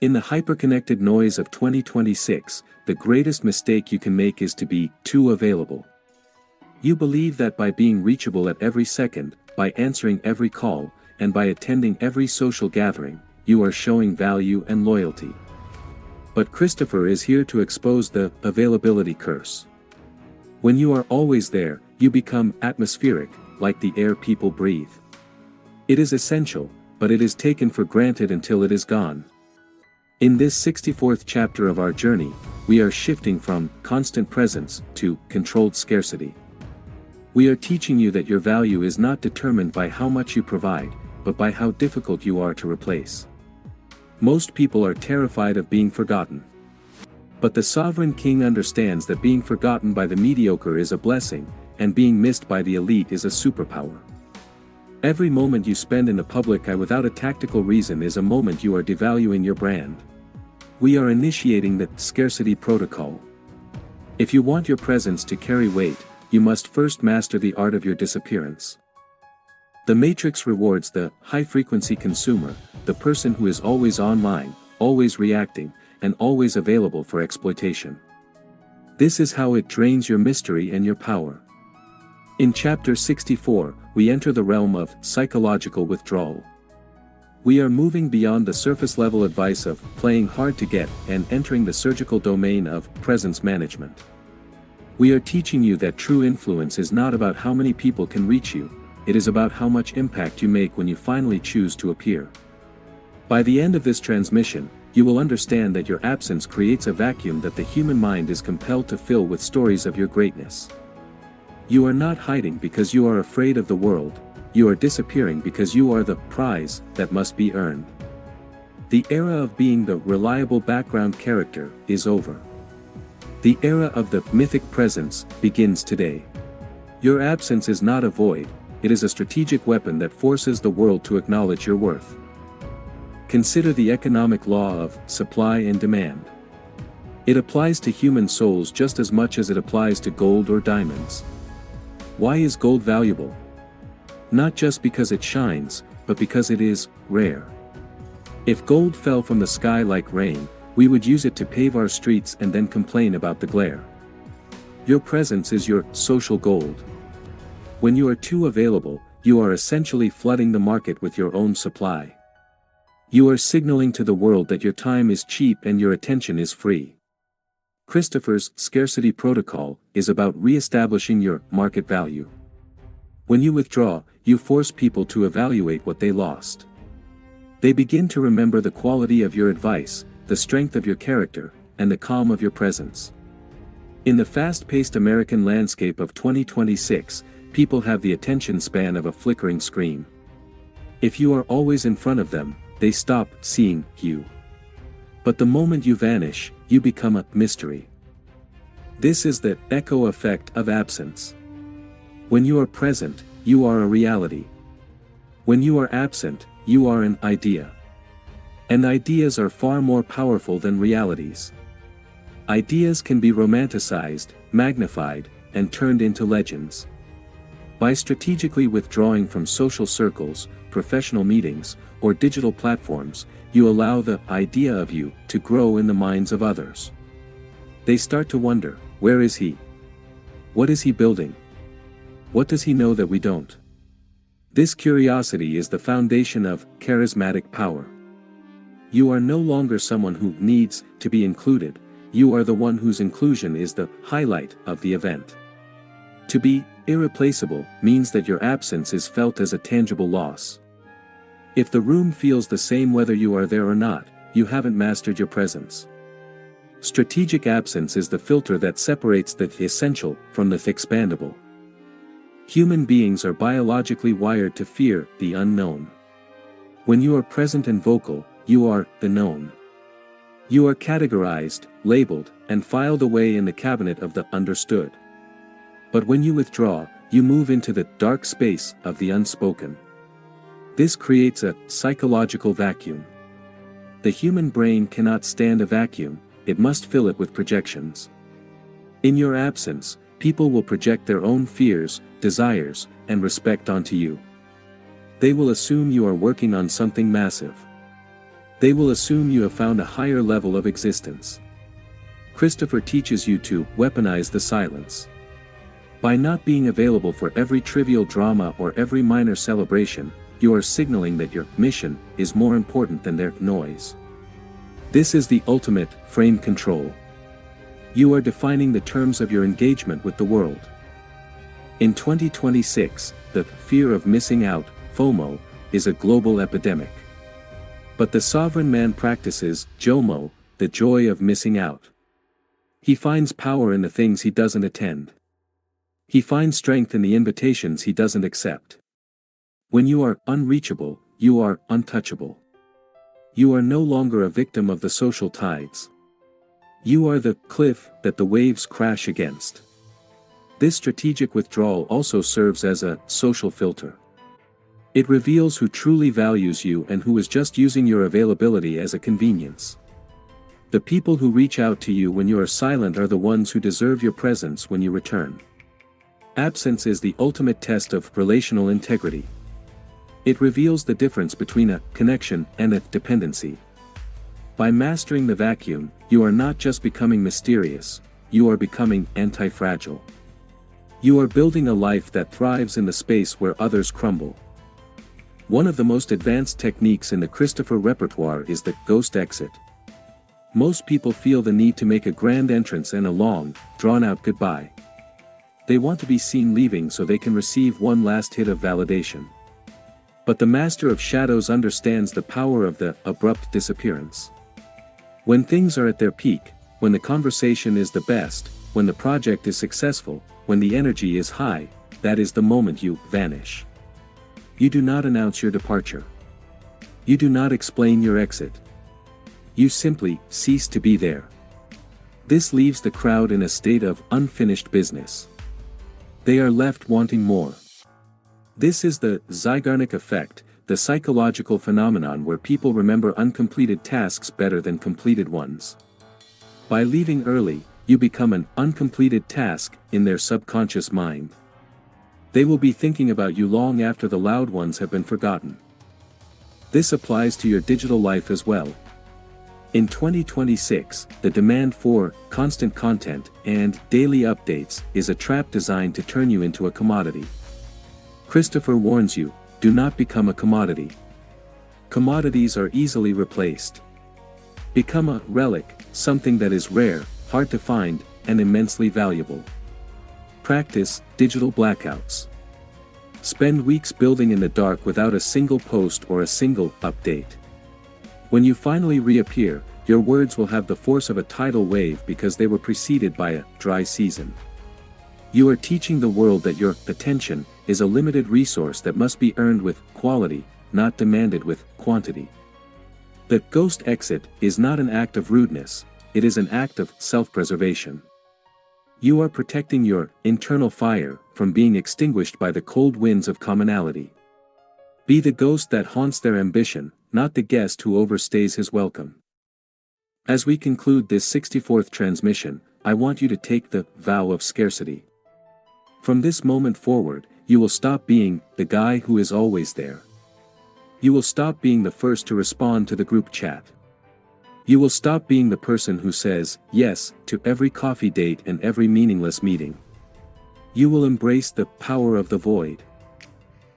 In the hyperconnected noise of 2026, the greatest mistake you can make is to be too available. You believe that by being reachable at every second, by answering every call, and by attending every social gathering, you are showing value and loyalty. But Christopher is here to expose the availability curse. When you are always there, you become atmospheric, like the air people breathe. It is essential, but it is taken for granted until it is gone. In this 64th chapter of our journey, we are shifting from constant presence to controlled scarcity. We are teaching you that your value is not determined by how much you provide, but by how difficult you are to replace. Most people are terrified of being forgotten. But the sovereign king understands that being forgotten by the mediocre is a blessing, and being missed by the elite is a superpower. Every moment you spend in the public eye without a tactical reason is a moment you are devaluing your brand. We are initiating the Scarcity Protocol. If you want your presence to carry weight, you must first master the art of your disappearance. The Matrix rewards the high-frequency consumer, the person who is always online, always reacting, and always available for exploitation. This is how it drains your mystery and your power. In Chapter 64, we enter the realm of psychological withdrawal. We are moving beyond the surface-level advice of playing hard to get and entering the surgical domain of presence management. We are teaching you that true influence is not about how many people can reach you, it is about how much impact you make when you finally choose to appear. By the end of this transmission, you will understand that your absence creates a vacuum that the human mind is compelled to fill with stories of your greatness. You are not hiding because you are afraid of the world, you are disappearing because you are the prize that must be earned. The era of being the reliable background character is over. The era of the mythic presence begins today. Your absence is not a void, it is a strategic weapon that forces the world to acknowledge your worth. Consider the economic law of supply and demand. It applies to human souls just as much as it applies to gold or diamonds. Why is gold valuable? Not just because it shines, but because it is rare. If gold fell from the sky like rain, we would use it to pave our streets and then complain about the glare. Your presence is your social gold. When you are too available, you are essentially flooding the market with your own supply. You are signaling to the world that your time is cheap and your attention is free. Christopher's Scarcity Protocol is about re-establishing your market value. When you withdraw, you force people to evaluate what they lost. They begin to remember the quality of your advice, the strength of your character, and the calm of your presence. In the fast-paced American landscape of 2026, people have the attention span of a flickering screen. If you are always in front of them, they stop seeing you. But the moment you vanish, you become a mystery. This is the echo effect of absence. When you are present, you are a reality. When you are absent, you are an idea. And ideas are far more powerful than realities. Ideas can be romanticized, magnified, and turned into legends. By strategically withdrawing from social circles, professional meetings, or digital platforms, you allow the idea of you to grow in the minds of others. They start to wonder, where is he? What is he building? What does he know that we don't? This curiosity is the foundation of charismatic power. You are no longer someone who needs to be included, you are the one whose inclusion is the highlight of the event. To be irreplaceable means that your absence is felt as a tangible loss. If the room feels the same whether you are there or not, you haven't mastered your presence. Strategic absence is the filter that separates the essential from the expandable. Human beings are biologically wired to fear the unknown. When you are present and vocal, you are the known. You are categorized, labeled, and filed away in the cabinet of the understood. But when you withdraw, you move into the dark space of the unspoken. This creates a psychological vacuum. The human brain cannot stand a vacuum, it must fill it with projections. In your absence, people will project their own fears, desires, and respect onto you. They will assume you are working on something massive. They will assume you have found a higher level of existence. Christopher teaches you to weaponize the silence. By not being available for every trivial drama or every minor celebration, you are signaling that your mission is more important than their noise. This is the ultimate frame control. You are defining the terms of your engagement with the world. In 2026, the fear of missing out, FOMO, is a global epidemic. But the sovereign man practices JOMO, the joy of missing out. He finds power in the things he doesn't attend. He finds strength in the invitations he doesn't accept. When you are unreachable, you are untouchable. You are no longer a victim of the social tides. You are the cliff that the waves crash against. This strategic withdrawal also serves as a social filter. It reveals who truly values you and who is just using your availability as a convenience. The people who reach out to you when you are silent are the ones who deserve your presence when you return. Absence is the ultimate test of relational integrity. It reveals the difference between a connection and a dependency. By mastering the vacuum, you are not just becoming mysterious, you are becoming anti-fragile. You are building a life that thrives in the space where others crumble. One of the most advanced techniques in the Christopher repertoire is the ghost exit. Most people feel the need to make a grand entrance and a long, drawn-out goodbye. They want to be seen leaving so they can receive one last hit of validation. But the Master of Shadows understands the power of the abrupt disappearance. When things are at their peak, when the conversation is the best, when the project is successful, when the energy is high, that is the moment you vanish. You do not announce your departure. You do not explain your exit. You simply cease to be there. This leaves the crowd in a state of unfinished business. They are left wanting more. This is the Zeigarnik effect, the psychological phenomenon where people remember uncompleted tasks better than completed ones. By leaving early, you become an uncompleted task in their subconscious mind. They will be thinking about you long after the loud ones have been forgotten. This applies to your digital life as well. In 2026, the demand for constant content and daily updates is a trap designed to turn you into a commodity. Christopher warns you, do not become a commodity. Commodities are easily replaced. Become a relic, something that is rare, hard to find, and immensely valuable. Practice digital blackouts. Spend weeks building in the dark without a single post or a single update. When you finally reappear, your words will have the force of a tidal wave because they were preceded by a dry season. You are teaching the world that your attention is a limited resource that must be earned with quality, not demanded with quantity. The ghost exit is not an act of rudeness, it is an act of self-preservation. You are protecting your internal fire from being extinguished by the cold winds of commonality. Be the ghost that haunts their ambition, not the guest who overstays his welcome. As we conclude this 64th transmission, I want you to take the vow of scarcity. From this moment forward, you will stop being the guy who is always there. You will stop being the first to respond to the group chat. You will stop being the person who says yes to every coffee date and every meaningless meeting. You will embrace the power of the void.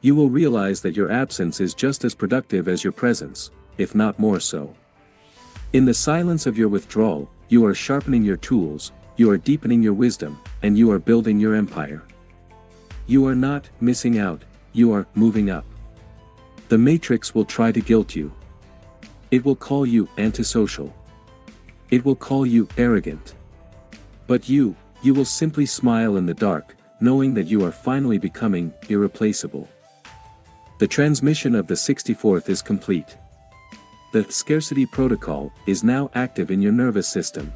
You will realize that your absence is just as productive as your presence, if not more so. In the silence of your withdrawal, you are sharpening your tools, you are deepening your wisdom, and you are building your empire. You are not missing out, you are moving up. The Matrix will try to guilt you. It will call you antisocial. It will call you arrogant. But you will simply smile in the dark, knowing that you are finally becoming irreplaceable. The transmission of the 64th is complete. The Scarcity Protocol is now active in your nervous system.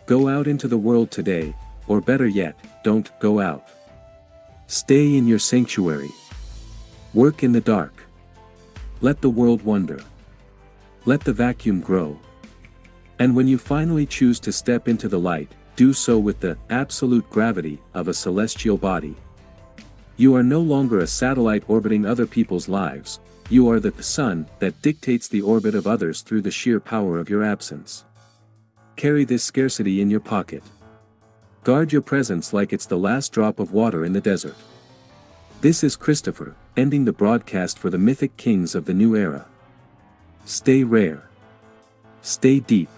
Go out into the world today, or better yet, don't go out. Stay in your sanctuary. Work in the dark. Let the world wonder. Let the vacuum grow. And when you finally choose to step into the light, do so with the absolute gravity of a celestial body. You are no longer a satellite orbiting other people's lives, You are the sun that dictates the orbit of others through the sheer power of your absence. Carry this scarcity in your pocket. Guard your presence like it's the last drop of water in the desert. This is Christopher, ending the broadcast for the mythic kings of the new era. Stay rare. Stay deep.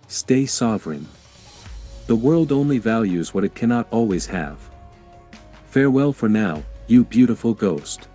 Stay sovereign. The world only values what it cannot always have. Farewell for now, you beautiful ghost.